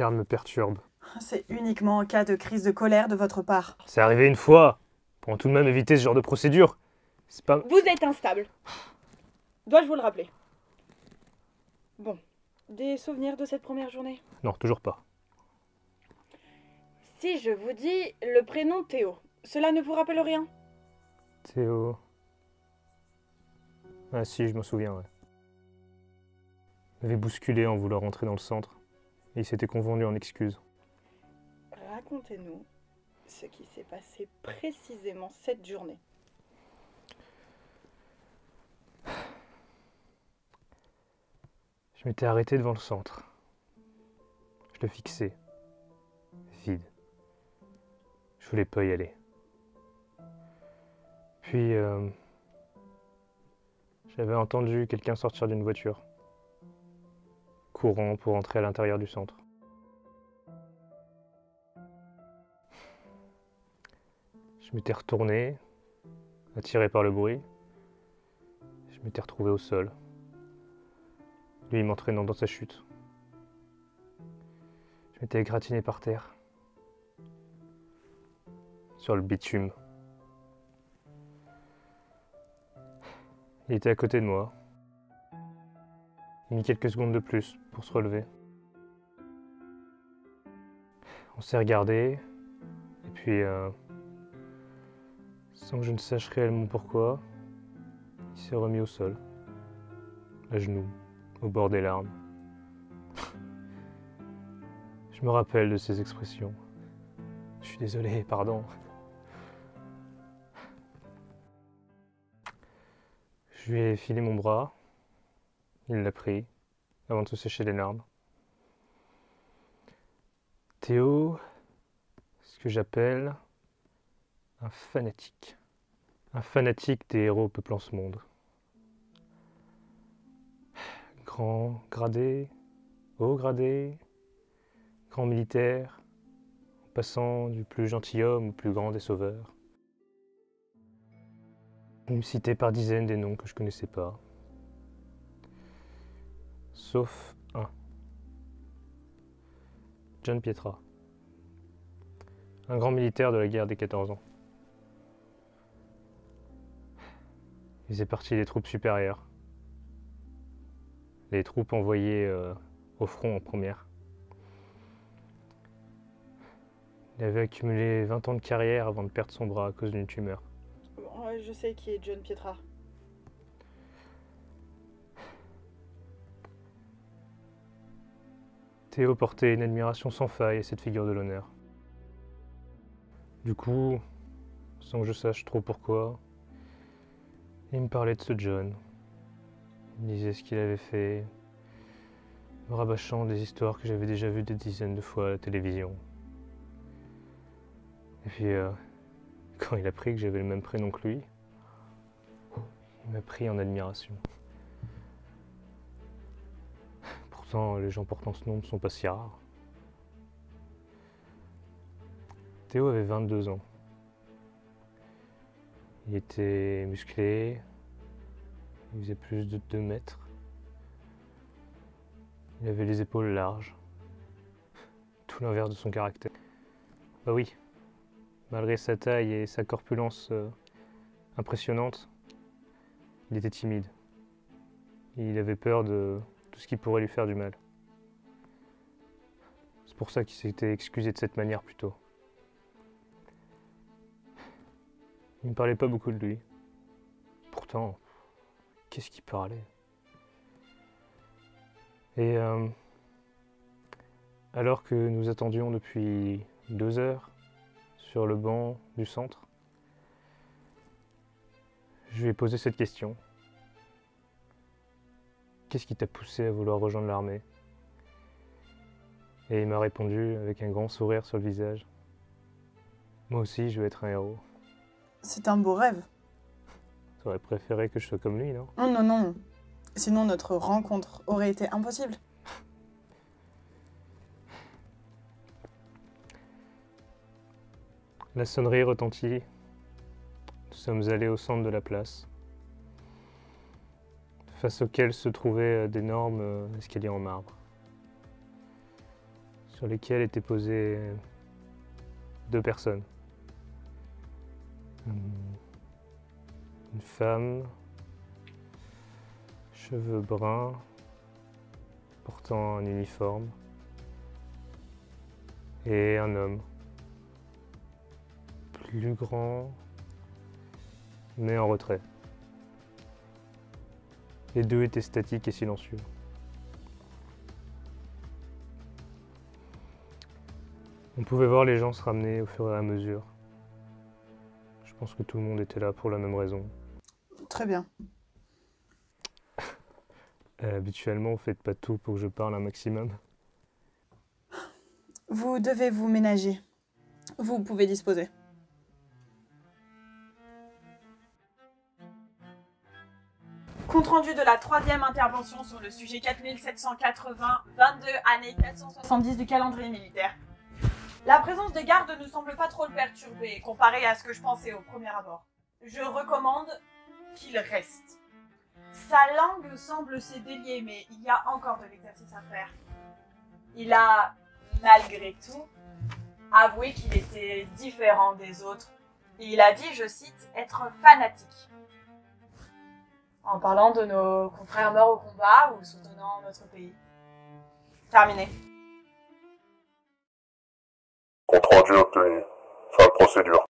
Karl me perturbe. C'est uniquement en cas de crise de colère de votre part. C'est arrivé une fois. Pour tout de même éviter ce genre de procédure. C'est pas... Vous êtes instable. Dois-je vous le rappeler? Bon. Des souvenirs de cette première journée? Non, toujours pas. Si je vous dis le prénom Théo, cela ne vous rappelle rien? Théo... Ah si, je m'en souviens, ouais. Il m'avait bousculé en voulant rentrer dans le centre. Et il s'était confondu en excuses. Racontez-nous ce qui s'est passé précisément cette journée. Je m'étais arrêté devant le centre. Je le fixais. Vide. Je voulais pas y aller. Puis, j'avais entendu quelqu'un sortir d'une voiture, courant pour entrer à l'intérieur du centre. Je m'étais retourné, attiré par le bruit. Je m'étais retrouvé au sol, lui m'entraînant dans sa chute. Je m'étais égratigné par terre, sur le bitume. Il était à côté de moi. Il mit quelques secondes de plus pour se relever. On s'est regardé, et puis, sans que je ne sache réellement pourquoi, il s'est remis au sol, à genoux, au bord des larmes. Je me rappelle de ses expressions. Je suis désolé, pardon. Je lui ai filé mon bras, il l'a pris, avant de se sécher les larmes. Théo, ce que j'appelle un fanatique. Un fanatique des héros peuplant ce monde. Grand gradé, haut gradé, grand militaire, en passant du plus gentilhomme au plus grand des sauveurs. Il me citait par dizaines des noms que je connaissais pas. Sauf un. John Pietra. Un grand militaire de la guerre des 14 ans. Il faisait partie des troupes supérieures. Les troupes envoyées au front en première. Il avait accumulé 20 ans de carrière avant de perdre son bras à cause d'une tumeur. Je sais qui est John Pietra. Théo portait une admiration sans faille à cette figure de l'honneur. Du coup, sans que je sache trop pourquoi, il me parlait de ce John. Il me disait ce qu'il avait fait, me rabâchant des histoires que j'avais déjà vues des dizaines de fois à la télévision. Et puis, quand il a appris que j'avais le même prénom que lui, il m'a pris en admiration. Pourtant, les gens portant ce nom ne sont pas si rares. Théo avait 22 ans. Il était musclé, il faisait plus de 2 mètres. Il avait les épaules larges, tout l'inverse de son caractère. Bah oui, malgré sa taille et sa corpulence impressionnante, il était timide. Il avait peur de tout ce qui pourrait lui faire du mal. C'est pour ça qu'il s'était excusé de cette manière plus tôt. Il ne me parlait pas beaucoup de lui. Pourtant, qu'est-ce qu'il parlait? Et alors que nous attendions depuis 2 heures sur le banc du centre, je lui ai posé cette question. Qu'est-ce qui t'a poussé à vouloir rejoindre l'armée? Et il m'a répondu avec un grand sourire sur le visage. Moi aussi, je veux être un héros. C'est un beau rêve. T'aurais préféré que je sois comme lui, non? Non, non, non. Sinon, notre rencontre aurait été impossible. La sonnerie retentit. Nous sommes allés au centre de la place, face auquel se trouvaient d'énormes escaliers en marbre. sur lesquels étaient posées 2 personnes. Une femme, cheveux bruns, portant un uniforme, et un homme, plus grand, mais en retrait. Les 2 étaient statiques et silencieux. On pouvait voir les gens se ramener au fur et à mesure. Je pense que tout le monde était là pour la même raison. Très bien. Habituellement, vous faites pas tout pour que je parle un maximum. Vous devez vous ménager. Vous pouvez disposer. Compte rendu de la 3e intervention sur le sujet 4780, 22 années 470 du calendrier militaire. La présence des gardes ne semble pas trop le perturber, comparé à ce que je pensais au premier abord. Je recommande qu'il reste. Sa langue semble s'est déliée, mais il y a encore de l'exercice à faire. Il a, malgré tout, avoué qu'il était différent des autres. Et il a dit, je cite, être fanatique. En parlant de nos confrères morts au combat ou soutenant notre pays. Terminé. Compte rendu obtenu. Fin de procédure.